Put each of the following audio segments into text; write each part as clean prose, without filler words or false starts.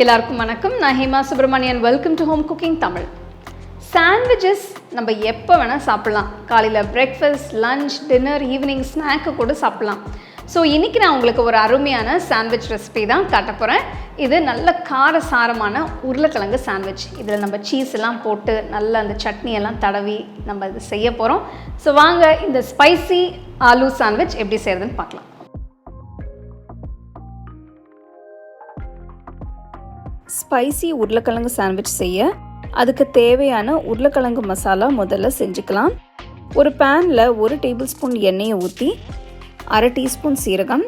எல்லாருக்கும் வணக்கம். நான் Hema Subramanian. Welcome to home cooking Tamil. Sandwiches நம்ம எப்போ வேணால் சாப்பிட்லாம். காலையில் breakfast, lunch, dinner, evening snack கூட சாப்பிட்லாம். ஸோ இன்றைக்கி நான் உங்களுக்கு ஒரு அருமையான சாண்ட்விச் ரெசிபி தான் காட்ட போகிறேன். இது நல்ல காரசாரமான உருளைக்கிழங்கு சாண்ட்விச். இதில் நம்ம சீஸ் எல்லாம் போட்டு நல்ல அந்த சட்னியெல்லாம் தடவி நம்ம இது செய்ய போகிறோம். ஸோ வாங்க இந்த ஸ்பைசி ஆலூ சாண்ட்விச் எப்படி செய்கிறதுன்னு பார்க்கலாம். ஸ்பைசி உருளைக்கிழங்கு சாண்ட்விச் செய்ய அதுக்கு தேவையான உருளைக்கிழங்கு மசாலா முதல்ல செஞ்சுக்கலாம். ஒரு பேனில் 1 டேபிள் ஸ்பூன் எண்ணெயை ஊற்றி 1/2 டீஸ்பூன் சீரகம்,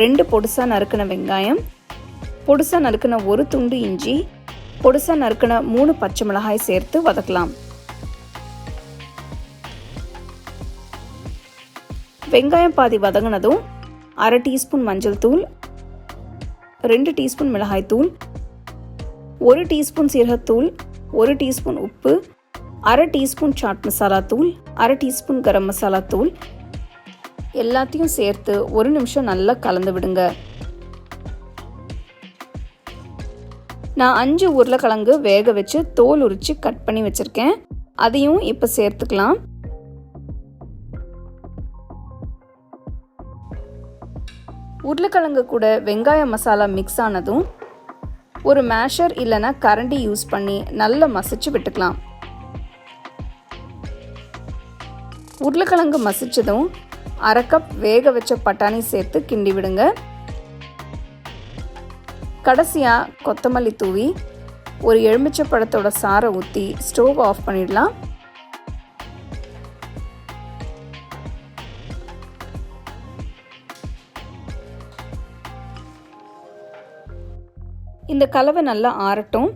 2 பொடுசாக நறுக்கின வெங்காயம், பொடுசாக நறுக்கின 1 துண்டு இஞ்சி, பொடுசாக நறுக்கின 3 பச்சை மிளகாய் சேர்த்து வதக்கலாம். வெங்காயம் பாதி வதங்கினதும் 1/2 டீஸ்பூன் மஞ்சள் தூள், 2 டீஸ்பூன் மிளகாய் தூள், 1 டீஸ்பூன் சீரகத்தூள், 1 டீஸ்பூன் உப்பு, 1/2 டீஸ்பூன் சாட் மசாலா தூள், 1/2 டீஸ்பூன் கரம் மசாலா தூள் எல்லாத்தையும் சேர்த்து 1 நிமிஷம் நல்லா கலந்து விடுங்க. நான் 5 உருளைக்கிழங்கு வேக வச்சு தோல் உரித்து கட் பண்ணி வச்சுருக்கேன். அதையும் இப்போ சேர்த்துக்கலாம். உருளைக்கிழங்கு கூட வெங்காய மசாலா மிக்ஸ் ஆனதும் ஒரு மேஷர் இல்லைன்னா கரண்டி யூஸ் பண்ணி நல்லா மசிச்சு விட்டுக்கலாம். உருளைக்கிழங்கு மசிச்சதும் 1/2 கப் வேக வச்ச பட்டாணி சேர்த்து கிண்டி விடுங்க. கடைசியாக கொத்தமல்லி தூவி ஒரு எலுமிச்சை பழத்தோட சாறை ஊற்றி ஸ்டவ் ஆஃப் பண்ணிடலாம். இந்த கலவை நல்லா ஆறட்டும்.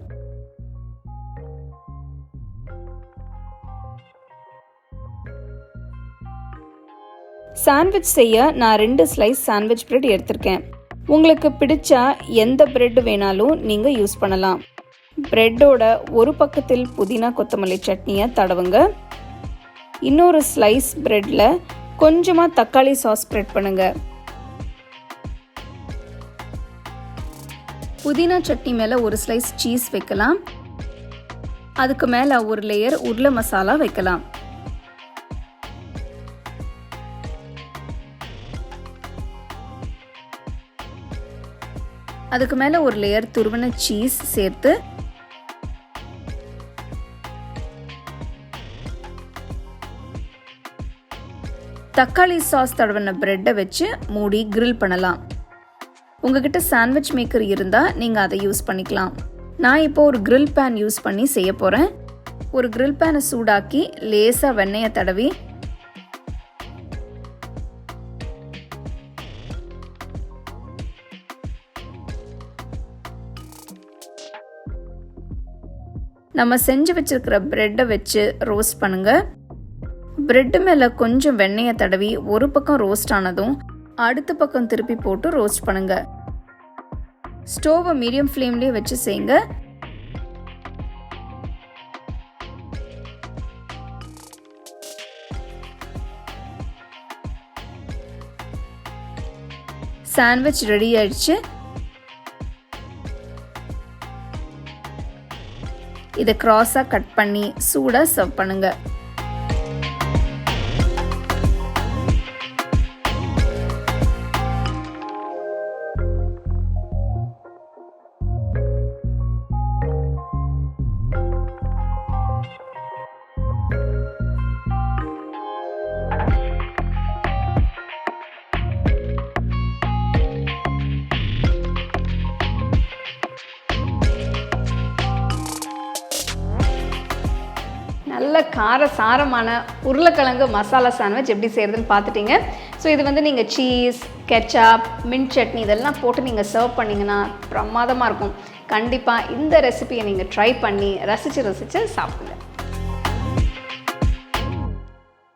சாண்ட்விச் செய்ய நான் 2 ஸ்லைஸ் சாண்ட்விச் பிரெட் எடுத்திருக்கேன். உங்களுக்கு பிடிச்சா எந்த பிரெட் வேணாலும் நீங்கள் யூஸ் பண்ணலாம். பிரெட்டோட ஒரு பக்கத்தில் புதினா கொத்தமல்லி சட்னியை தடவுங்க. இன்னொரு ஸ்லைஸ் பிரெட்டில் கொஞ்சமாக தக்காளி சாஸ் ஸ்ப்ரெட் பண்ணுங்க. புதினா சட்னி மேலே ஒரு ஸ்லைஸ் சீஸ் வைக்கலாம். அதுக்கு மேலே ஒரு லேயர் உருளை மசாலா வைக்கலாம். அதுக்கு மேலே ஒரு லேயர் துருவன சீஸ் சேர்த்து தக்காளி சாஸ் தடவின பிரெட்டை வச்சு மூடி கிரில் பண்ணலாம். உங்ககிட்ட சாண்ட்விச் மேக்கர் இருந்தால் நீங்கள் அதை யூஸ் பண்ணிக்கலாம். நான் இப்போ ஒரு கிரில் பேன் யூஸ் பண்ணி செய்ய போகிறேன். ஒரு கிரில் பேனை சூடாக்கி லேசாக வெண்ணெயை தடவி நம்ம செஞ்சு வச்சிருக்கிற பிரெட்டை வச்சு ரோஸ்ட் பண்ணுங்க. பிரெட்டு மேலே கொஞ்சம் வெண்ணெயை தடவி ஒரு பக்கம் ரோஸ்ட் ஆனதும் அடுத்த பக்கம் திருப்பி போட்டு ரோஸ்ட் பண்ணுங்க. ஸ்டோவை மீடியம் ஃப்ளேம்லேயே வச்சு செய்யுங்க. சாண்ட்விச் ரெடி ஆயிடுச்சு. இதை கிராஸாக கட் பண்ணி சூடாக சர்வ் பண்ணுங்க. நல்ல காரசாரமான உருளைக்கிழங்கு மசாலா சாண்ட்விச் எப்படி செய்கிறதுன்னு பார்த்துட்டீங்க. ஸோ இது நீங்கள் சீஸ், கெச்சப், மின்ட் சட்னி இதெல்லாம் போட்டு நீங்கள் சர்வ் பண்ணிங்கன்னா பிரமாதமாக இருக்கும். கண்டிப்பாக இந்த ரெசிபியை நீங்கள் ட்ரை பண்ணி ரசித்து சாப்பிடுங்க.